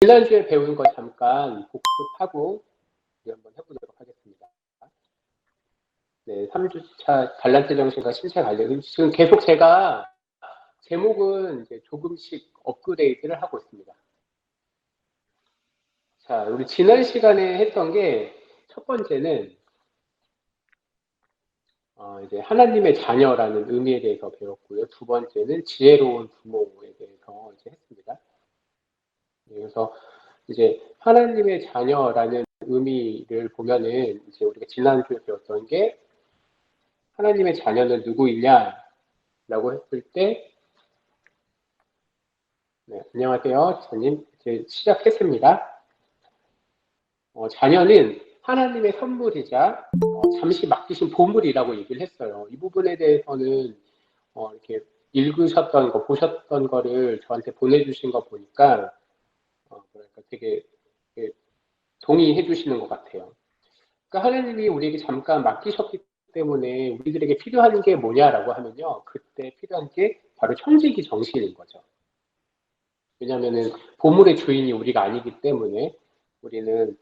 지난주에 배운 거 잠깐 복습하고 한번 해보도록 하겠습니다. 네, 3주차 달란트 정신과 신체 관련. 지금 계속 제가 제목은 이제 조금씩 업그레이드를 하고 있습니다. 자, 우리 지난 시간에 했던 게 첫 번째는 이제 하나님의 자녀라는 의미에 대해서 배웠고요. 두 번째는 지혜로운 부모에 대해서 이제 했습니다. 네, 그래서 이제 하나님의 자녀라는 의미를 보면은 이제 우리가 지난주에 배웠던 게 하나님의 자녀는 누구이냐라고 했을 때, 네, 안녕하세요, 지사님. 이제 시작했습니다. 자녀는 하나님의 선물이자 잠시 맡기신 보물이라고 얘기를 했어요. 이 부분에 대해서는 이렇게 읽으셨던 거, 보셨던 거를 저한테 보내주신 거 보니까 뭐랄까 되게 동의해 주시는 것 같아요. 그러니까 하나님이 우리에게 잠깐 맡기셨기 때문에 우리들에게 필요한 게 뭐냐라고 하면요, 그때 필요한 게 바로 청지기 정신인 거죠. 왜냐하면은 보물의 주인이 우리가 아니기 때문에 우리는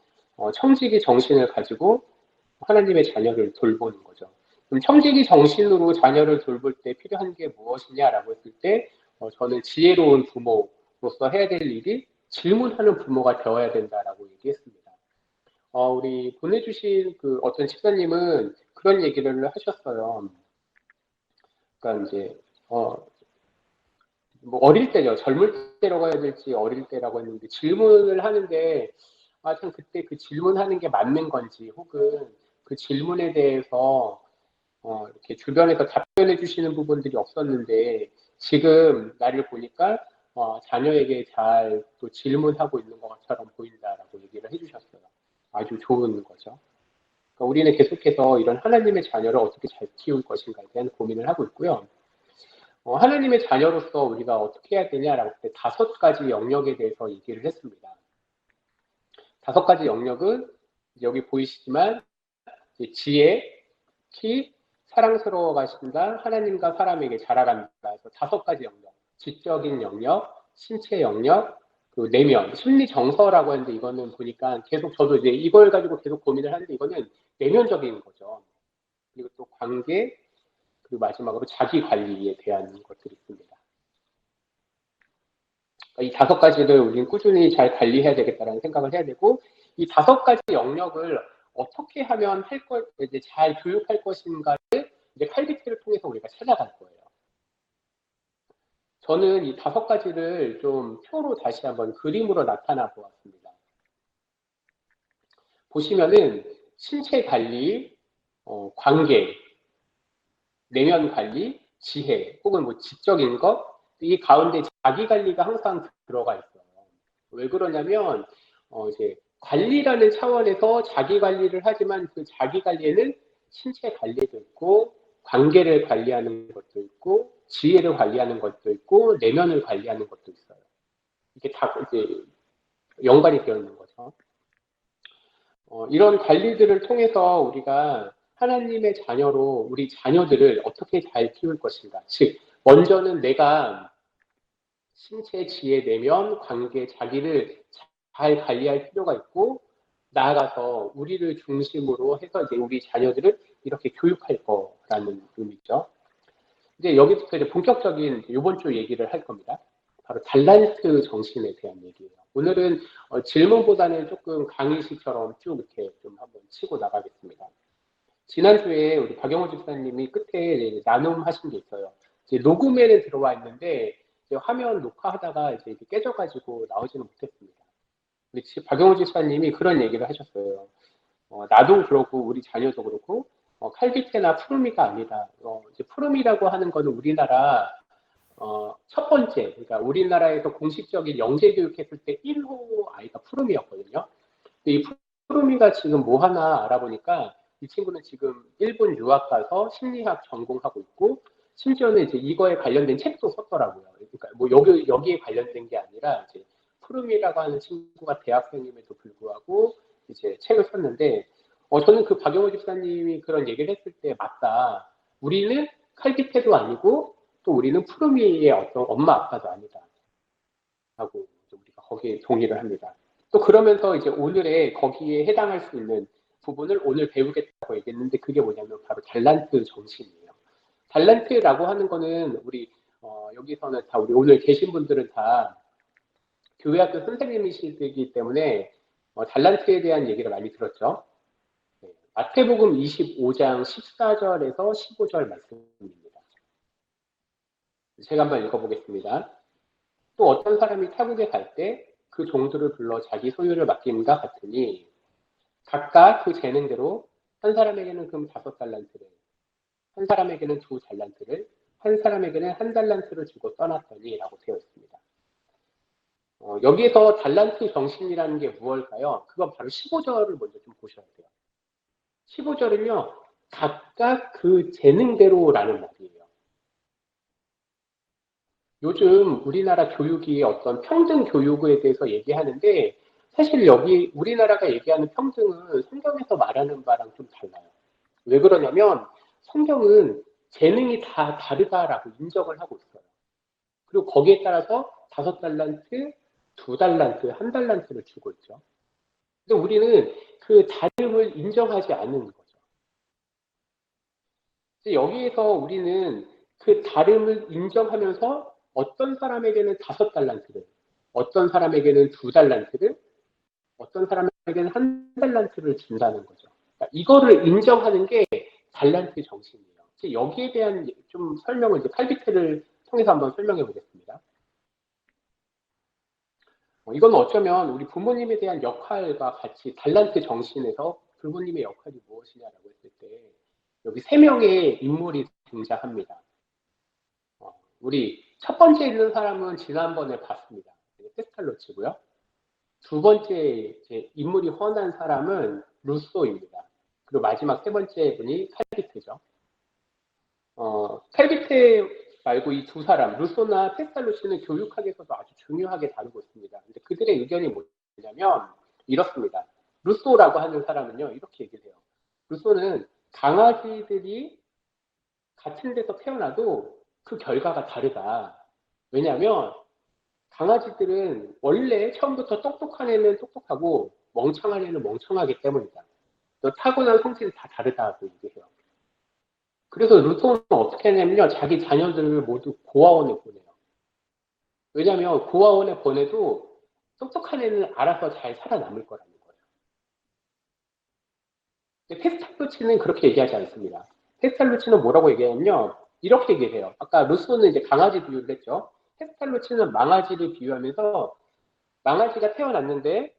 청지기 정신을 가지고 하나님의 자녀를 돌보는 거죠. 그럼 청지기 정신으로 자녀를 돌볼 때 필요한 게 무엇이냐라고 했을 때 저는 지혜로운 부모로서 해야 될 일이 질문하는 부모가 되어야 된다라고 얘기했습니다. 우리 보내주신 그 어떤 집사님은 그런 얘기를 하셨어요. 그러니까 이제 뭐 어릴 때죠. 젊을 때라고 해야 될지 어릴 때라고 했는데 질문을 하는데 참 그때 그 질문하는 게 맞는 건지 혹은 그 질문에 대해서 이렇게 주변에서 답변해 주시는 부분들이 없었는데 지금 나를 보니까 자녀에게 잘 또 질문하고 있는 것처럼 보인다라고 얘기를 해주셨어요. 아주 좋은 거죠. 그러니까 우리는 계속해서 이런 하나님의 자녀를 어떻게 잘 키울 것인가에 대한 고민을 하고 있고요. 하나님의 자녀로서 우리가 어떻게 해야 되냐라고 할 때 5가지 영역에 대해서 얘기를 했습니다. 5가지 영역은 여기 보이시지만 지혜, 키, 사랑스러워 가신다, 하나님과 사람에게 자라간다. 그래서 5가지 영역, 지적인 영역, 신체 영역, 그 내면, 심리 정서라고 하는데 이거는 보니까 계속 저도 이제 이걸 가지고 계속 고민을 하는데 이거는 내면적인 거죠. 그리고 또 관계, 그리고 마지막으로 자기 관리에 대한 것들이 있습니다. 이 5가지를 우리는 꾸준히 잘 관리해야 되겠다라는 생각을 해야 되고, 이 5가지 영역을 어떻게 하면 이제 잘 교육할 것인가를 이제 칼비트를 통해서 우리가 찾아갈 거예요. 저는 이 5가지를 좀 표로 다시 한번 그림으로 나타나 보았습니다. 보시면은 신체 관리, 관계, 내면 관리, 지혜, 혹은 뭐 지적인 것, 이 가운데 자기 관리가 항상 들어가 있어요. 왜 그러냐면 이제 관리라는 차원에서 자기 관리를 하지만 그 자기 관리에는 신체 관리도 있고 관계를 관리하는 것도 있고 지혜를 관리하는 것도 있고 내면을 관리하는 것도 있어요. 이게 다 이제 연관이 되어 있는 거죠. 이런 관리들을 통해서 우리가 하나님의 자녀로 우리 자녀들을 어떻게 잘 키울 것인가. 즉, 먼저는 내가 신체, 지혜, 내면, 관계, 자기를 잘 관리할 필요가 있고, 나아가서 우리를 중심으로 해서 이제 우리 자녀들을 이렇게 교육할 거라는 의미죠. 이제 여기부터 이제 본격적인 이번 주 얘기를 할 겁니다. 바로 달란트 정신에 대한 얘기예요. 오늘은 질문보다는 조금 강의식처럼 쭉 이렇게 좀 한번 치고 나가겠습니다. 지난주에 우리 박영호 집사님이 끝에 나눔하신 게 있어요. 이제 녹음에는 들어와 있는데 이제 화면 녹화하다가 이제 깨져가지고 나오지는 못했습니다. 우리 박영호 집사님이 그런 얘기를 하셨어요. 나도 그렇고 우리 자녀도 그렇고 칼비테나 푸르미가 아니다. 이제 푸르미라고 하는 거는 우리나라 첫 번째, 그러니까 우리나라에서 공식적인 영재 교육했을 때 1호 아이가 푸르미였거든요. 근데 이 푸르미가 지금 뭐 하나 알아보니까 이 친구는 지금 일본 유학 가서 심리학 전공하고 있고 심지어는 이제 이거에 관련된 책도 썼더라고요. 그러니까 뭐 여기에 관련된 게 아니라 이제 푸르미라고 하는 친구가 대학생임에도 불구하고 이제 책을 썼는데 저는 그 박영호 집사님이 그런 얘기를 했을 때 맞다. 우리는 칼비테도 아니고 또 우리는 푸르미의 어떤 엄마 아빠도 아니다. 하고 우리가 거기에 동의를 합니다. 또 그러면서 이제 오늘의 거기에 해당할 수 있는 부분을 오늘 배우겠다고 얘기했는데 그게 뭐냐면 바로 달란트 정신이에요. 달란트라고 하는 거는 우리 여기서는 다 우리 오늘 계신 분들은 다 교회학교 선생님이시기 때문에 달란트에 대한 얘기를 많이 들었죠. 네, 마태복음 25장 14절에서 15절 말씀입니다. 제가 한번 읽어보겠습니다. 또 어떤 사람이 타국에 갈 때 그 종들을 불러 자기 소유를 맡김과 같으니 각각 그 재능대로 한 사람에게는 금 5달란트를, 한 사람에게는 2달란트를, 한 사람에게는 1달란트를 주고 떠났더니 라고 되어 있습니다. 여기에서 달란트 정신이라는 게 무엇일까요? 그건 바로 15절을 먼저 좀 보셔야 돼요. 15절은요, 각각 그 재능대로라는 말이에요. 요즘 우리나라 교육이 어떤 평등 교육에 대해서 얘기하는데 사실 여기 우리나라가 얘기하는 평등은 성경에서 말하는 바랑 좀 달라요. 왜 그러냐면 성경은 재능이 다 다르다라고 인정을 하고 있어요. 그리고 거기에 따라서 5달란트, 2달란트, 1달란트를 주고 있죠. 근데 우리는 그 다름을 인정하지 않는 거죠. 여기에서 우리는 그 다름을 인정하면서 어떤 사람에게는 5달란트를, 어떤 사람에게는 2달란트를, 어떤 사람에게는 1달란트를 준다는 거죠. 그러니까 이거를 인정하는 게 달란트 정신이에요. 여기에 대한 좀 설명을 이제 칼비트를 통해서 한번 설명해 보겠습니다. 이건 어쩌면 우리 부모님에 대한 역할과 같이 달란트 정신에서 부모님의 역할이 무엇이냐라고 했을 때 여기 3명의 인물이 등장합니다. 우리 첫 번째 있는 사람은 지난번에 봤습니다. 페스칼로치고요. 두 번째 인물이 훤한 사람은 루소입니다. 그리고 마지막 세 번째 분이 칼비트죠. 칼비트 말고 이 두 사람, 루소나 페스칼로치는 교육학에서도 아주 중요하게 다루고 있습니다. 근데 그들의 의견이 뭐냐면 이렇습니다. 루소라고 하는 사람은요, 이렇게 얘기를 해요. 루소는 강아지들이 같은 데서 태어나도 그 결과가 다르다. 왜냐하면 강아지들은 원래 처음부터 똑똑한 애는 똑똑하고 멍청한 애는 멍청하기 때문이다. 또 타고난 성질이 다 다르다고 얘기해요. 그래서 루소는 어떻게 하냐면요. 자기 자녀들을 모두 고아원에 보내요. 왜냐하면 고아원에 보내도 똑똑한 애는 알아서 잘 살아남을 거라는 거예요. 근데 페스탈루치는 그렇게 얘기하지 않습니다. 페스탈루치는 뭐라고 얘기하냐면요. 이렇게 얘기해요. 아까 루소는 이제 강아지 비유를 했죠. 페스탈루치는 망아지를 비유하면서 망아지가 태어났는데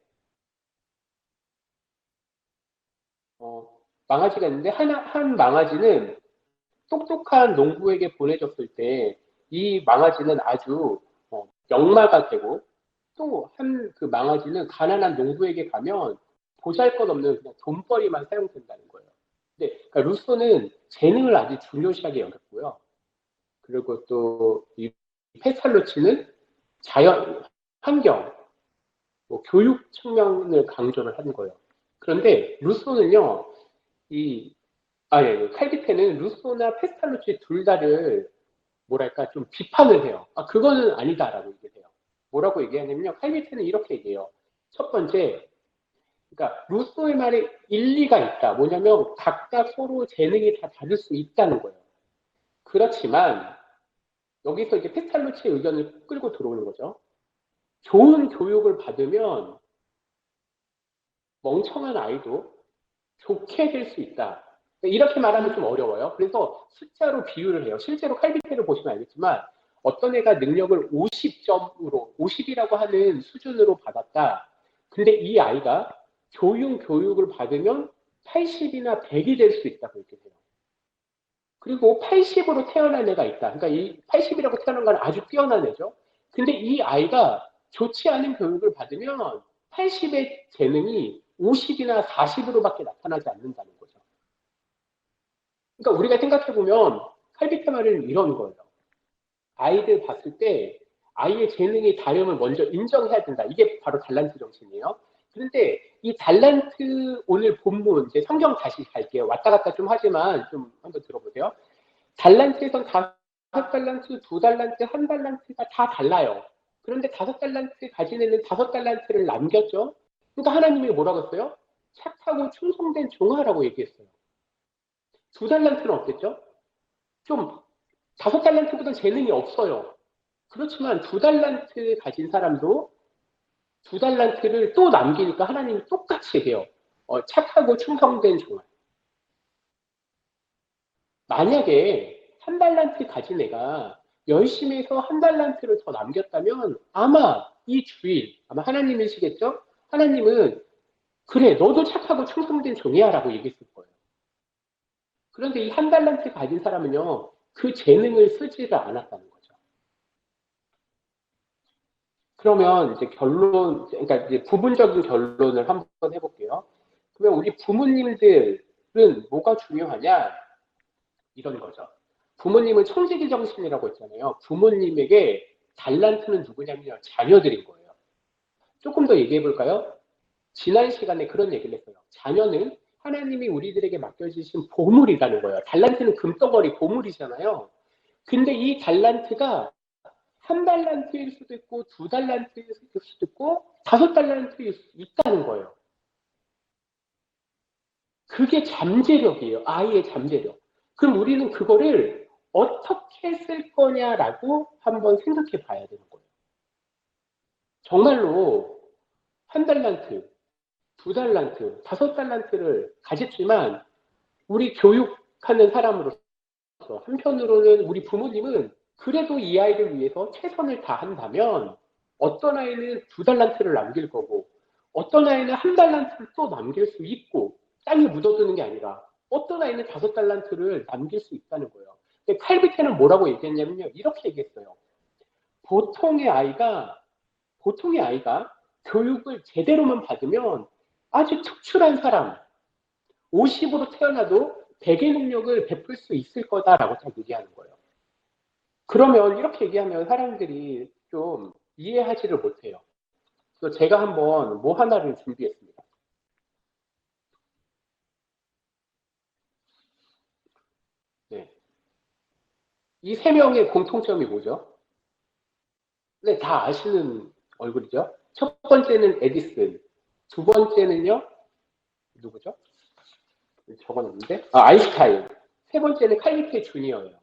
망아지가 있는데 한 망아지는 똑똑한 농부에게 보내줬을 때 이 망아지는 아주 역마가 되고 또 한 그 망아지는 가난한 농부에게 가면 보잘것없는 그냥 돈벌이만 사용된다는 거예요. 근데 그러니까 루소는 재능을 아주 중요시하게 여겼고요. 그리고 또 이 페스탈로치는 자연, 환경, 뭐 교육 측면을 강조를 하는 거예요. 그런데 루소는요, 칼비테는 루소나 페스탈루치 둘 다를 뭐랄까 좀 비판을 해요. 그거는 아니다라고 얘기해요. 뭐라고 얘기하냐면요, 칼비테는 이렇게 얘기해요. 첫 번째, 그러니까 루소의 말에 일리가 있다. 뭐냐면 각각 서로 재능이 다 다를 수 있다는 거예요. 그렇지만 여기서 이제 페스탈루치의 의견을 끌고 들어오는 거죠. 좋은 교육을 받으면 멍청한 아이도 좋게 될 수 있다. 이렇게 말하면 좀 어려워요. 그래서 숫자로 비유를 해요. 실제로 칼빈테를 보시면 알겠지만 어떤 애가 능력을 50점으로, 50이라고 하는 수준으로 받았다. 근데 이 아이가 교육을 받으면 80이나 100이 될 수 있다고 얘기해요. 그리고 80으로 태어난 애가 있다. 그러니까 이 80이라고 태어난 건 아주 뛰어난 애죠. 근데 이 아이가 좋지 않은 교육을 받으면 80의 재능이 50이나 40으로밖에 나타나지 않는다는 거죠. 그러니까 우리가 생각해보면 칼비트 말은 이런 거예요. 아이들 봤을 때 아이의 재능이 다름을 먼저 인정해야 된다. 이게 바로 달란트 정신이에요. 그런데 이 달란트 오늘 본문 이제 성경 다시 갈게요. 왔다 갔다 좀 하지만 좀 한번 들어보세요. 달란트에선 5달란트, 2달란트, 1달란트가 다 달라요. 그런데 5달란트 가진 애는 5달란트를 남겼죠. 그러니까 하나님이 뭐라고 했어요? 착하고 충성된 종아라고 얘기했어요. 2달란트는 어땠죠? 좀 5달란트보다 재능이 없어요. 그렇지만 2달란트 가진 사람도 2달란트를 또 남기니까 하나님이 똑같이 얘기해요. 착하고 충성된 종아. 만약에 1달란트 가진 애가 열심히 해서 1달란트를 더 남겼다면 아마 이 주일, 아마 하나님이시겠죠? 하나님은 그래, 너도 착하고 충성된 종이야 라고 얘기했을 거예요. 그런데 이 1달란트 가진 사람은요, 그 재능을 쓰지를 않았다는 거죠. 그러면 이제 그러니까 이제 부분적인 결론을 한번 해볼게요. 그러면 우리 부모님들은 뭐가 중요하냐? 이런 거죠. 부모님은 청지기 정신이라고 했잖아요. 부모님에게 달란트는 누구냐면요. 자녀들인 거예요. 조금 더 얘기해 볼까요? 지난 시간에 그런 얘기를 했어요. 자녀는 하나님이 우리들에게 맡겨주신 보물이라는 거예요. 달란트는 금덩어리 보물이잖아요. 근데 이 달란트가 1달란트일 수도 있고 2달란트일 수도 있고 5달란트일 수도 있다는 거예요. 그게 잠재력이에요. 아이의 잠재력. 그럼 우리는 그거를 어떻게 쓸 거냐라고 한번 생각해 봐야 되는 거예요. 정말로 1달란트, 2달란트, 5달란트를 가졌지만 우리 교육하는 사람으로서 한편으로는 우리 부모님은 그래도 이 아이를 위해서 최선을 다한다면 어떤 아이는 2달란트를 남길 거고 어떤 아이는 1달란트를 또 남길 수 있고 땅에 묻어두는 게 아니라 어떤 아이는 5달란트를 남길 수 있다는 거예요. 근데 칼비테는 뭐라고 얘기했냐면요. 이렇게 얘기했어요. 보통의 아이가 교육을 제대로만 받으면 아주 특출한 사람, 50으로 태어나도 100의 능력을 베풀 수 있을 거다라고 딱 얘기하는 거예요. 그러면 이렇게 얘기하면 사람들이 좀 이해하지를 못해요. 그래서 제가 한번 뭐 하나를 준비했습니다. 네. 이 세 명의 공통점이 뭐죠? 네, 다 아시는 얼굴이죠. 첫 번째는 에디슨, 두 번째는요, 누구죠? 적어놨는데, 아인슈타인. 세 번째는 칼리페 주니어예요.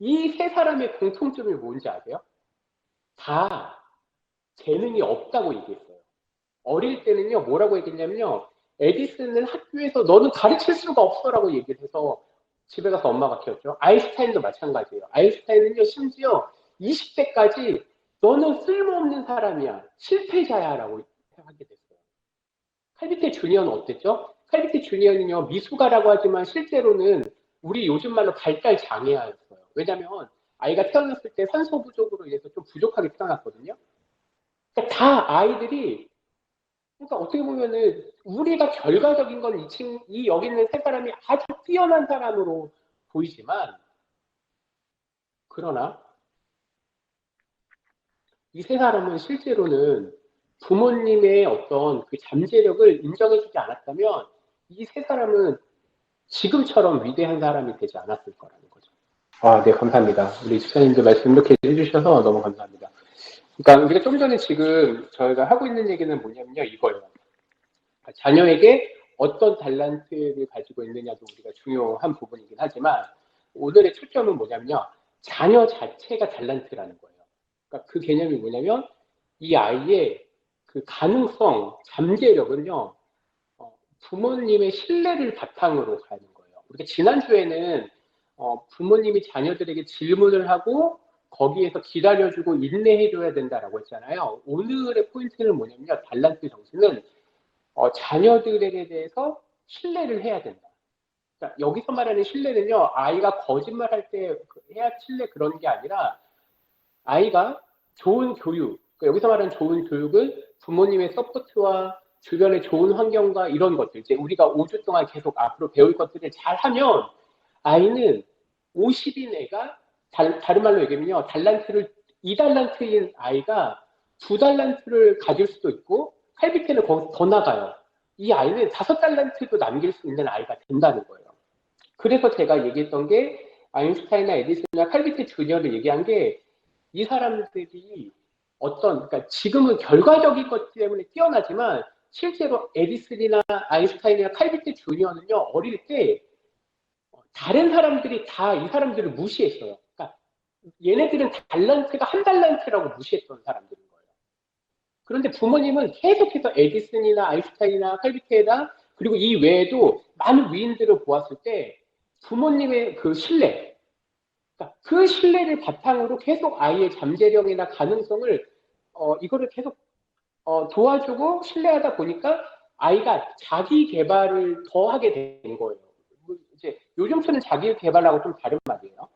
이 세 사람의 공통점이 뭔지 아세요? 다 재능이 없다고 얘기했어요. 어릴 때는요, 뭐라고 얘기했냐면요, 에디슨은 학교에서 너는 가르칠 수가 없어라고 얘기를 해서 집에 가서 엄마가 키웠죠. 아인슈타인도 마찬가지예요. 아인슈타인은요, 심지어 20대까지 너는 쓸모없는 사람이야, 실패자야라고 하게 됐어요. 칼비테 주니어는 어땠죠? 칼비테 주니어는요, 미숙아라고 하지만 실제로는 우리 요즘 말로 발달 장애아였어요. 왜냐하면 아이가 태어났을 때 산소 부족으로 인해서 좀 부족하게 태어났거든요. 그러니까 다 아이들이, 그러니까 어떻게 보면은 우리가 결과적인 건 이 여기 있는 세 사람이 아주 뛰어난 사람으로 보이지만, 그러나 이 세 사람은 실제로는 부모님의 어떤 그 잠재력을 인정해주지 않았다면 이 세 사람은 지금처럼 위대한 사람이 되지 않았을 거라는 거죠. 네, 감사합니다. 우리 집사님들 말씀 이렇게 해주셔서 너무 감사합니다. 그러니까 우리가 좀 전에 지금 저희가 하고 있는 얘기는 뭐냐면요, 이거예요. 자녀에게 어떤 달란트를 가지고 있느냐도 우리가 중요한 부분이긴 하지만 오늘의 초점은 뭐냐면요, 자녀 자체가 달란트라는 거예요. 그러니까 그 개념이 뭐냐면 이 아이의 그 가능성, 잠재력은요, 부모님의 신뢰를 바탕으로 가는 거예요. 우리가 지난주에는 부모님이 자녀들에게 질문을 하고 거기에서 기다려주고 인내해줘야 된다라고 했잖아요. 오늘의 포인트는 뭐냐면요, 달란트 정신은 자녀들에게 대해서 신뢰를 해야 된다. 그러니까 여기서 말하는 신뢰는요, 아이가 거짓말할 때 해야 신뢰 그런 게 아니라 아이가 좋은 교육, 그러니까 여기서 말하는 좋은 교육은 부모님의 서포트와 주변의 좋은 환경과 이런 것들, 이제 우리가 5주 동안 계속 앞으로 배울 것들을 잘 하면 아이는 50인 애가 다른 말로 얘기하면요, 2달란트인 아이가 2달란트를 가질 수도 있고 8비트는 거기서 더 나가요. 이 아이는 5달란트도 남길 수 있는 아이가 된다는 거예요. 그래서 제가 얘기했던 게 아인슈타인이나 에디슨이나 칼비트 주니어를 얘기한 게 이 사람들이 그러니까 지금은 결과적인 것 때문에 뛰어나지만 실제로 에디슨이나 아인슈타인이나 칼비트 주니어는요, 어릴 때 다른 사람들이 다 이 사람들을 무시했어요. 그러니까 얘네들은 달란트가 한 달란트라고 무시했던 사람들인 거예요. 그런데 부모님은 계속해서 에디슨이나 아인슈타인이나 칼비트에다 그리고 이 외에도 많은 위인들을 보았을 때 부모님의 그 신뢰, 그러니까 그 신뢰를 바탕으로 계속 아이의 잠재력이나 가능성을 이거를 계속 도와주고 신뢰하다 보니까 아이가 자기 개발을 더 하게 된 거예요. 이제 요즘 쓰는 자기 개발하고 좀 다른 말이에요.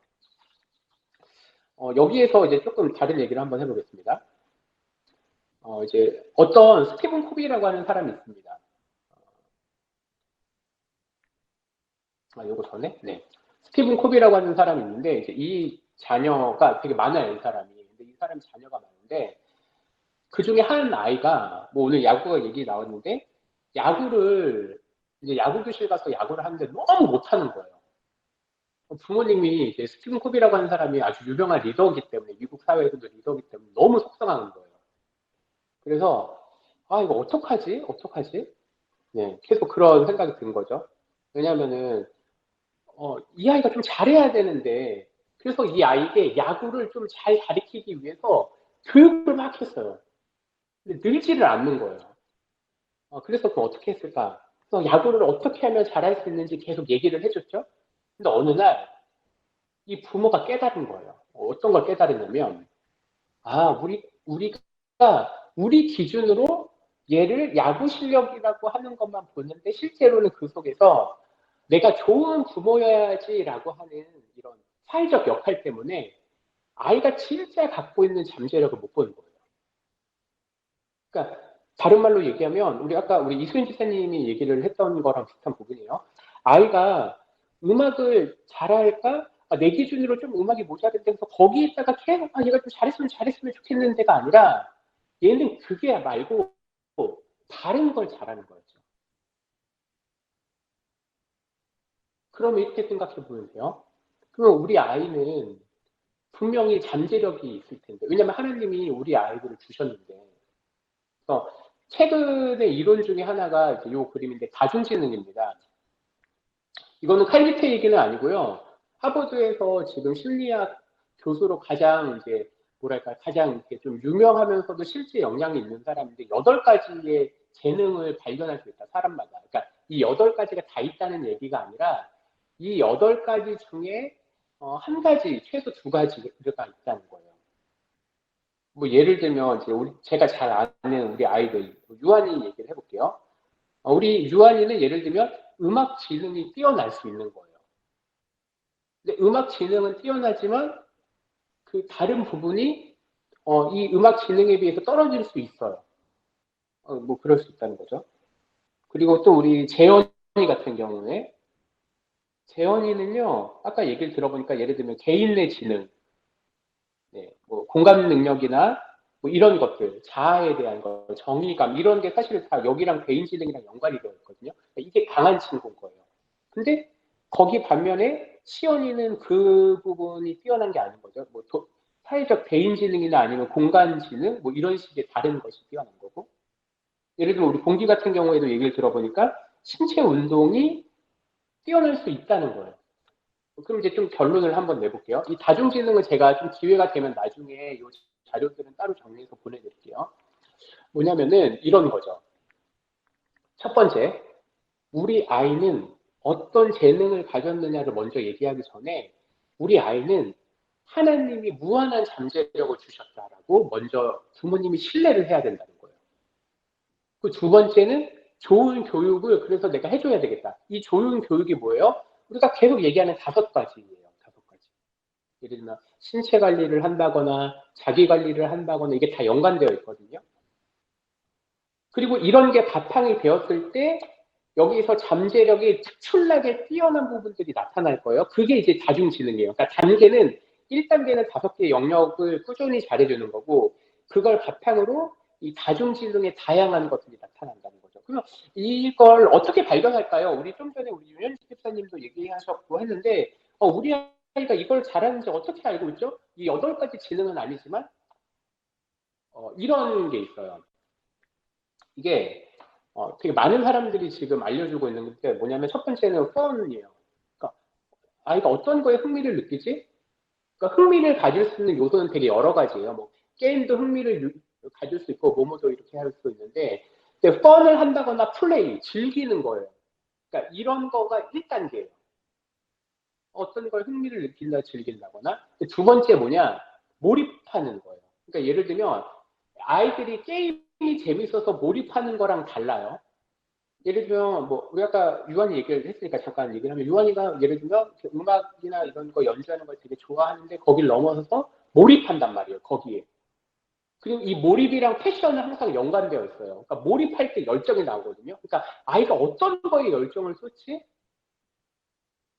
여기에서 이제 조금 다른 얘기를 한번 해보겠습니다. 이제 어떤 스티븐 코비라고 하는 사람이 있습니다. 요거 전에? 네. 스티븐 코비라고 하는 사람이 있는데, 이제 이 자녀가 되게 많아요, 이 사람이. 근데 이 사람 자녀가 많은데, 그 중에 한 아이가, 뭐 오늘 야구가 얘기 나왔는데, 야구를, 이제 야구 교실 가서 야구를 하는데 너무 못하는 거예요. 부모님이 이제 스티븐 코비라고 하는 사람이 아주 유명한 리더이기 때문에, 미국 사회에서도 리더이기 때문에 너무 속상한 거예요. 그래서, 이거 어떡하지? 어떡하지? 네, 계속 그런 생각이 든 거죠. 왜냐면은, 이 아이가 좀 잘해야 되는데, 그래서 이 아이에게 야구를 좀 잘 가르치기 위해서 교육을 막 했어요. 근데 늘지를 않는 거예요. 그래서 그럼 어떻게 했을까? 그래서 야구를 어떻게 하면 잘할 수 있는지 계속 얘기를 해줬죠. 근데 어느 날, 이 부모가 깨달은 거예요. 어떤 걸 깨달았냐면, 우리가, 우리 기준으로 얘를 야구 실력이라고 하는 것만 보는데, 실제로는 그 속에서 내가 좋은 부모여야지라고 하는 이런 사회적 역할 때문에 아이가 진짜 갖고 있는 잠재력을 못 보는 거예요. 그러니까 다른 말로 얘기하면 우리 이수인 지사님이 얘기를 했던 거랑 비슷한 부분이에요. 아이가 음악을 잘할까? 내 기준으로 좀 음악이 모자른데 해서 거기에다가 계속 얘가 좀 잘했으면 좋겠는데가 아니라 얘는 그게 말고 다른 걸 잘하는 거였죠. 그러면 이렇게 생각해 보면 돼요. 그럼 우리 아이는 분명히 잠재력이 있을 텐데. 왜냐면 하나님이 우리 아이들을 주셨는데. 그래서 최근의 이론 중에 하나가 이제 요 그림인데 다중지능입니다. 이거는 칼리트 얘기는 아니고요. 하버드에서 지금 심리학 교수로 가장 이제 뭐랄까 가장 이렇게 좀 유명하면서도 실제 영향이 있는 사람인데 8가지의 재능을 발견할 수 있다 사람마다. 그러니까 이 8가지가 다 있다는 얘기가 아니라 이 8가지 중에 한 가지 최소 2가지가 있다는 거예요. 뭐 예를 들면 이제 제가 잘 아는 우리 아이들 유한이 얘기를 해볼게요. 우리 유한이는 예를 들면 음악 지능이 뛰어날 수 있는 거예요. 근데 음악 지능은 뛰어나지만 그 다른 부분이 이 음악 지능에 비해서 떨어질 수 있어요. 뭐 그럴 수 있다는 거죠. 그리고 또 우리 재현이 같은 경우에 재현이는요 아까 얘기를 들어보니까 예를 들면 개인 내 지능, 네, 뭐 공감 능력이나 뭐 이런 것들, 자아에 대한 것, 정의감 이런 게 사실 다 여기랑 개인 지능이랑 연관이 되어 있거든요. 이게 강한 친구인 거예요. 근데 거기 반면에 시연이는 그 부분이 뛰어난 게 아닌 거죠. 뭐 사회적 대인 지능이나 아니면 공간 지능 뭐 이런 식의 다른 것이 뛰어난 거고. 예를 들면 우리 봉기 같은 경우에도 얘기를 들어보니까 신체 운동이 뛰어날 수 있다는 거예요. 그럼 이제 좀 결론을 한번 내볼게요. 이 다중지능은 제가 좀 기회가 되면 나중에 이 자료들은 따로 정리해서 보내드릴게요. 뭐냐면은 이런 거죠. 첫 번째, 우리 아이는 어떤 재능을 가졌느냐를 먼저 얘기하기 전에 우리 아이는 하나님이 무한한 잠재력을 주셨다라고 먼저 부모님이 신뢰를 해야 된다는 거예요. 그 두 번째는 좋은 교육을 그래서 내가 해줘야 되겠다. 이 좋은 교육이 뭐예요? 우리가 계속 얘기하는 5가지예요. 5가지. 예를 들면 신체 관리를 한다거나 자기 관리를 한다거나 이게 다 연관되어 있거든요. 그리고 이런 게 바탕이 되었을 때 여기서 잠재력이 특출나게 뛰어난 부분들이 나타날 거예요. 그게 이제 다중지능이에요. 그러니까 단계는 1단계는 5개의 영역을 꾸준히 잘해주는 거고 그걸 바탕으로 이 다중지능의 다양한 것들이 나타난다는 거죠. 그러면 이걸 어떻게 발견할까요? 우리 좀 전에 우리 윤현식 집사님도 얘기하셨고 했는데 우리 아이가 이걸 잘하는지 어떻게 알고 있죠? 이 8가지 지능은 아니지만 이런 게 있어요. 이게 되게 많은 사람들이 지금 알려주고 있는 게 뭐냐면 첫 번째는 펀이에요. 그러니까 아이가 어떤 거에 흥미를 느끼지? 그러니까 흥미를 가질 수 있는 요소는 되게 여러 가지예요. 뭐 게임도 흥미를 가질 수 있고 뭐뭐도 이렇게 할 수 있는데 펀을 한다거나 플레이, 즐기는 거예요. 그러니까 이런 거가 1단계예요. 어떤 걸 흥미를 느낀다, 즐긴다거나. 두 번째 뭐냐? 몰입하는 거예요. 그러니까 예를 들면 아이들이 게임이 재밌어서 몰입하는 거랑 달라요. 예를 들면 뭐 우리 아까 유한이 얘기를 했으니까 잠깐 얘기를 하면 유한이가 예를 들면 음악이나 이런 거 연주하는 걸 되게 좋아하는데 거길 넘어서서 몰입한단 말이에요. 거기에. 그리고 이 몰입이랑 패션은 항상 연관되어 있어요. 그러니까 몰입할 때 열정이 나오거든요. 그러니까 아이가 어떤 거에 열정을 쏟지?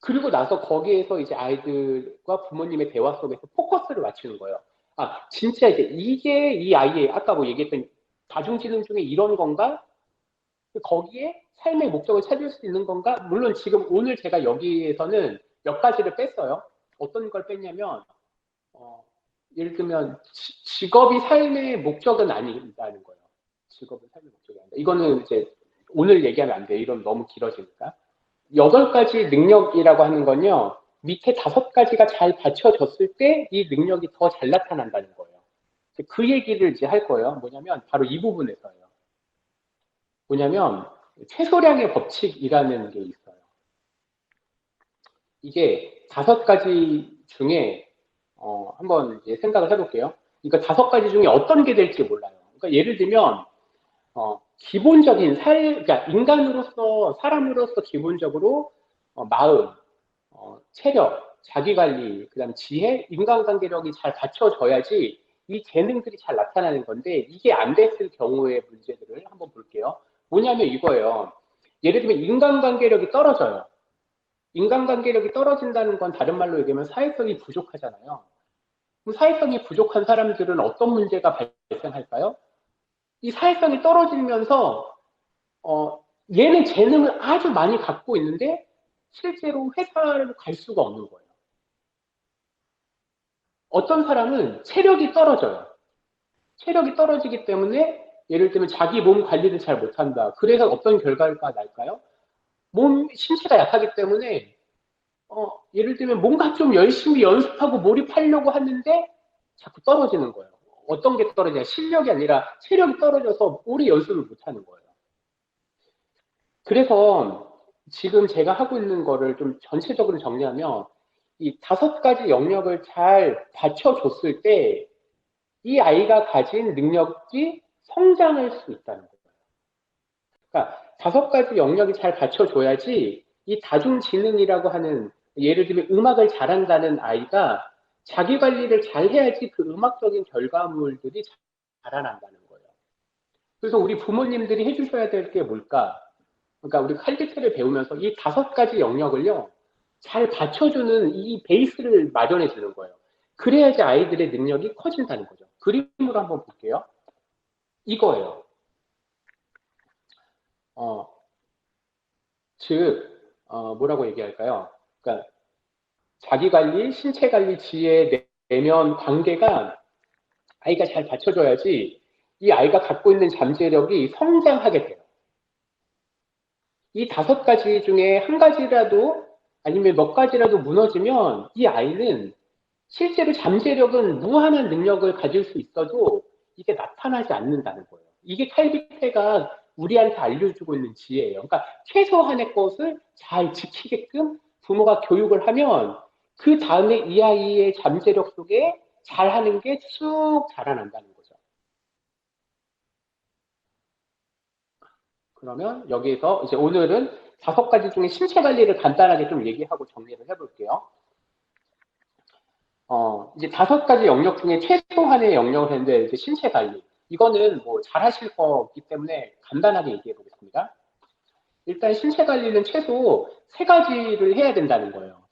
그리고 나서 거기에서 이제 아이들과 부모님의 대화 속에서 포커스를 맞추는 거예요. 아, 진짜 이게 이 아이의 아까 뭐 얘기했던 다중지능 중에 이런 건가? 거기에 삶의 목적을 찾을 수 있는 건가? 물론 지금 오늘 제가 여기에서는 몇 가지를 뺐어요. 어떤 걸 뺐냐면, 예를 들면 직업이 삶의 목적은 아니다는 거예요. 직업은 삶의 목적이 아니다. 이거는 이제 오늘 얘기하면 안 돼요. 이건 너무 길어지니까. 8가지 능력이라고 하는 건요. 밑에 5가지가 잘 받쳐졌을 때 이 능력이 더 잘 나타난다는 거예요. 그 얘기를 이제 할 거예요. 뭐냐면 바로 이 부분에서요. 뭐냐면 최소량의 법칙이라는 게 있어요. 이게 5가지 중에 한번 이제 생각을 해볼게요. 그러니까 5가지 중에 어떤 게 될지 몰라요. 그러니까 예를 들면 기본적인 그러니까 인간으로서 사람으로서 기본적으로 마음, 체력, 자기관리, 그다음 지혜, 인간관계력이 잘 갖춰져야지 이 재능들이 잘 나타나는 건데 이게 안 됐을 경우의 문제들을 한번 볼게요. 뭐냐면 이거예요. 예를 들면 인간관계력이 떨어져요. 인간관계력이 떨어진다는 건 다른 말로 얘기하면 사회성이 부족하잖아요. 그럼 사회성이 부족한 사람들은 어떤 문제가 발생할까요? 이 사회성이 떨어지면서 얘는 재능을 아주 많이 갖고 있는데 실제로 회사를 갈 수가 없는 거예요. 어떤 사람은 체력이 떨어져요. 체력이 떨어지기 때문에 예를 들면 자기 몸 관리를 잘 못한다. 그래서 어떤 결과가 날까요? 신체가 약하기 때문에 예를 들면 뭔가 좀 열심히 연습하고 몰입하려고 하는데 자꾸 떨어지는 거예요. 어떤 게 떨어지냐? 실력이 아니라 체력이 떨어져서 오래 연습을 못하는 거예요. 그래서 지금 제가 하고 있는 거를 좀 전체적으로 정리하면 이 5가지 영역을 잘 받쳐줬을 때 이 아이가 가진 능력이 성장할 수 있다는 거예요. 그러니까 5가지 영역이 잘 받쳐줘야지 이 다중지능이라고 하는 예를 들면 음악을 잘한다는 아이가 자기 관리를 잘 해야지 그 음악적인 결과물들이 자라난다는 거예요. 그래서 우리 부모님들이 해주셔야 될 게 뭘까? 그러니까 우리 칼리트를 배우면서 이 5가지 영역을요, 잘 받쳐주는 이 베이스를 마련해 주는 거예요. 그래야지 아이들의 능력이 커진다는 거죠. 그림으로 한번 볼게요. 이거예요. 어, 즉, 뭐라고 얘기할까요? 그러니까 자기 관리, 신체 관리, 지혜, 내면 관계가 아이가 잘 받쳐줘야지 이 아이가 갖고 있는 잠재력이 성장하게 돼요. 이 5가지 중에 한 가지라도 아니면 몇 가지라도 무너지면 이 아이는 실제로 잠재력은 무한한 능력을 가질 수 있어도 이게 나타나지 않는다는 거예요. 이게 칼비테가 우리한테 알려주고 있는 지혜예요. 그러니까 최소한의 것을 잘 지키게끔 부모가 교육을 하면 그 다음에 이 아이의 잠재력 속에 잘하는 게 쑥 자라난다는 거죠. 그러면 여기에서 이제 오늘은 5가지 중에 신체 관리를 간단하게 좀 얘기하고 정리를 해볼게요. 이제 5가지 영역 중에 최소한의 영역을 했는데, 이제 신체 관리. 이거는 뭐 잘하실 거기 때문에 간단하게 얘기해 보겠습니다. 일단 신체 관리는 최소 3가지를 해야 된다는 거예요.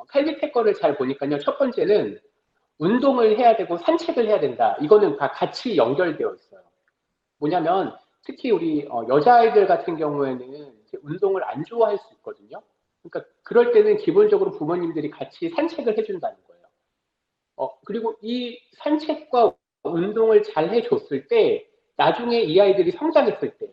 칼리테 거를 잘 보니까요. 첫 번째는 운동을 해야 되고 산책을 해야 된다. 이거는 다 같이 연결되어 있어요. 뭐냐면 특히 우리 여자아이들 같은 경우에는 운동을 안 좋아할 수 있거든요. 그러니까 그럴 때는 기본적으로 부모님들이 같이 산책을 해준다는 거예요. 그리고 이 산책과 운동을 잘 해줬을 때 나중에 이 아이들이 성장했을 때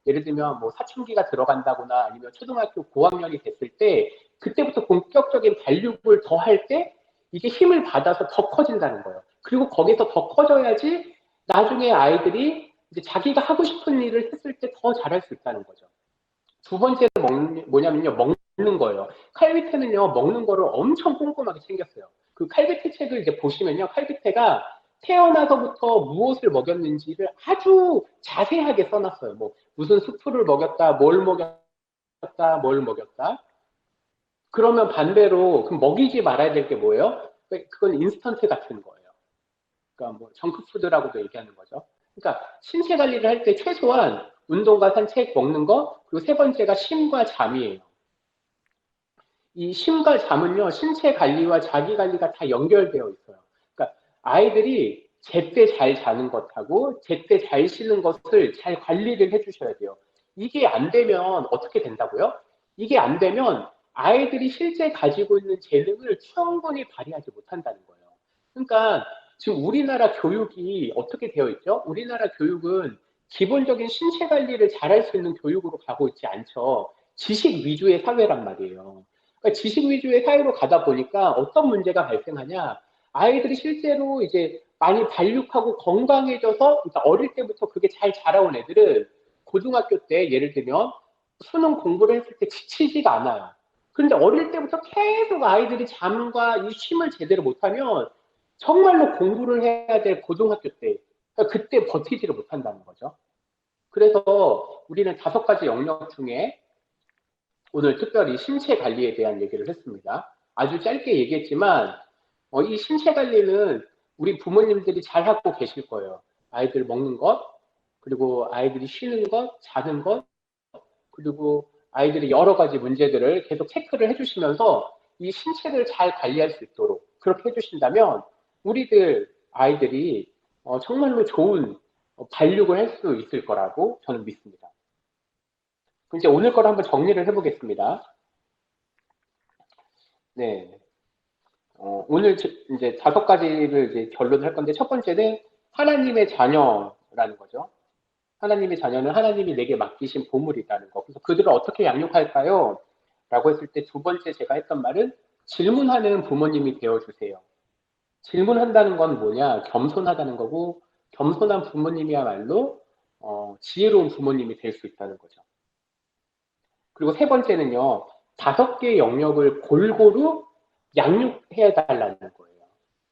예를 들면 뭐 사춘기가 들어간다거나 아니면 초등학교 고학년이 됐을 때 그때부터 본격적인 발육을 더 할 때 이게 힘을 받아서 더 커진다는 거예요. 그리고 거기서 더 커져야지 나중에 아이들이 이제 자기가 하고 싶은 일을 했을 때 더 잘할 수 있다는 거죠. 두 번째는 뭐냐면요. 먹는 거예요. 칼비테는요. 먹는 거를 엄청 꼼꼼하게 챙겼어요. 그 칼비테 책을 이제 보시면요. 칼비테가 태어나서부터 무엇을 먹였는지를 아주 자세하게 써놨어요. 뭐 무슨 수프를 먹였다, 뭘 먹였다, 뭘 먹였다. 그러면 반대로 그럼 먹이지 말아야 될 게 뭐예요? 그건 인스턴트 같은 거예요. 그러니까 뭐 정크푸드라고도 얘기하는 거죠. 그러니까 신체 관리를 할 때 최소한 운동과 산책, 먹는 거, 그리고 세 번째가 쉼과 잠이에요. 이 쉼과 잠은요, 신체 관리와 자기 관리가 다 연결되어 있어요. 그러니까 아이들이 제때 잘 자는 것하고 제때 잘 쉬는 것을 잘 관리를 해주셔야 돼요. 이게 안 되면 어떻게 된다고요? 이게 안 되면 아이들이 실제 가지고 있는 재능을 충분히 발휘하지 못한다는 거예요. 그러니까 지금 우리나라 교육이 어떻게 되어 있죠? 우리나라 교육은 기본적인 신체 관리를 잘할 수 있는 교육으로 가고 있지 않죠. 지식 위주의 사회란 말이에요. 그러니까 지식 위주의 사회로 가다 보니까 어떤 문제가 발생하냐? 아이들이 실제로 이제 많이 발육하고 건강해져서 그러니까 어릴 때부터 그게 잘 자라온 애들은 고등학교 때 예를 들면 수능 공부를 했을 때 지치지가 않아요. 그런데 어릴 때부터 계속 아이들이 잠과 이 쉼을 제대로 못하면 정말로 공부를 해야 될 고등학교 때 그러니까 그때 버티지를 못한다는 거죠. 그래서 우리는 5가지 영역 중에 오늘 특별히 신체 관리에 대한 얘기를 했습니다. 아주 짧게 얘기했지만 이 신체 관리는 우리 부모님들이 잘하고 계실 거예요. 아이들 먹는 것, 그리고 아이들이 쉬는 것, 자는 것, 그리고 아이들이 여러 가지 문제들을 계속 체크를 해주시면서 이 신체를 잘 관리할 수 있도록 그렇게 해주신다면 우리들 아이들이 정말로 좋은 발육을 할 수 있을 거라고 저는 믿습니다. 이제 오늘 거를 한번 정리를 해보겠습니다. 네. 오늘 이제 5가지를 이제 결론을 할 건데, 첫 번째는 하나님의 자녀라는 거죠. 하나님의 자녀는 하나님이 내게 맡기신 보물이라는 거. 그래서 그들을 어떻게 양육할까요? 라고 했을 때 두 번째 제가 했던 말은 질문하는 부모님이 되어주세요. 질문한다는 건 뭐냐? 겸손하다는 거고, 겸손한 부모님이야말로 지혜로운 부모님이 될 수 있다는 거죠. 그리고 세 번째는요, 5개의 영역을 골고루 양육해 달라는 거예요.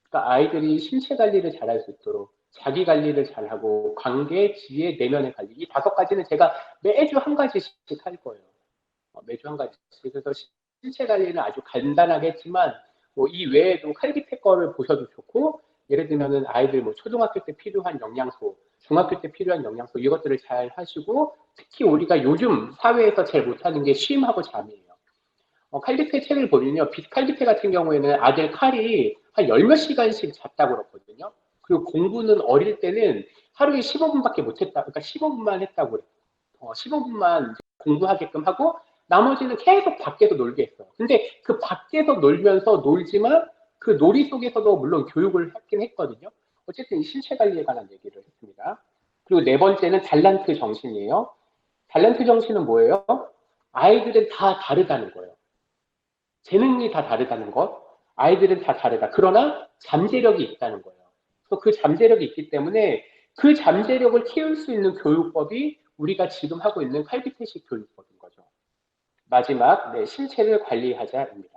그러니까 아이들이 신체 관리를 잘할 수 있도록 자기 관리를 잘하고 관계, 지혜, 내면의 관리 이 5가지는 제가 매주 한 가지씩 할 거예요. 매주 한 가지씩. 그래서 신체 관리는 아주 간단하게 했지만 뭐 이 외에도 칼비테 거를 보셔도 좋고 예를 들면은 아이들 뭐 초등학교 때 필요한 영양소, 중학교 때 필요한 영양소 이것들을 잘 하시고 특히 우리가 요즘 사회에서 제일 못하는 게 쉼하고 잠이에요. 칼리페 책을 보면요. 칼리페 같은 경우에는 아들 칼이 한 10몇 시간씩 잤다고 그러거든요. 그리고 공부는 어릴 때는 하루에 15분밖에 못했다. 그러니까 15분만 했다고 그래요. 15분만 공부하게끔 하고 나머지는 계속 밖에서 놀게 했어요. 근데 그 밖에서 놀면서 놀지만 그 놀이 속에서도 물론 교육을 하긴 했거든요. 어쨌든 이 신체 관리에 관한 얘기를 했습니다. 그리고 네 번째는 달란트 정신이에요. 달란트 정신은 뭐예요? 아이들은 다 다르다는 거예요. 재능이 다 다르다는 것, 아이들은 다 다르다. 그러나 잠재력이 있다는 거예요. 그래서 그 잠재력이 있기 때문에 그 잠재력을 키울 수 있는 교육법이 우리가 지금 하고 있는 칼비테식 교육법인 거죠. 마지막, 네, 신체를 관리하자입니다.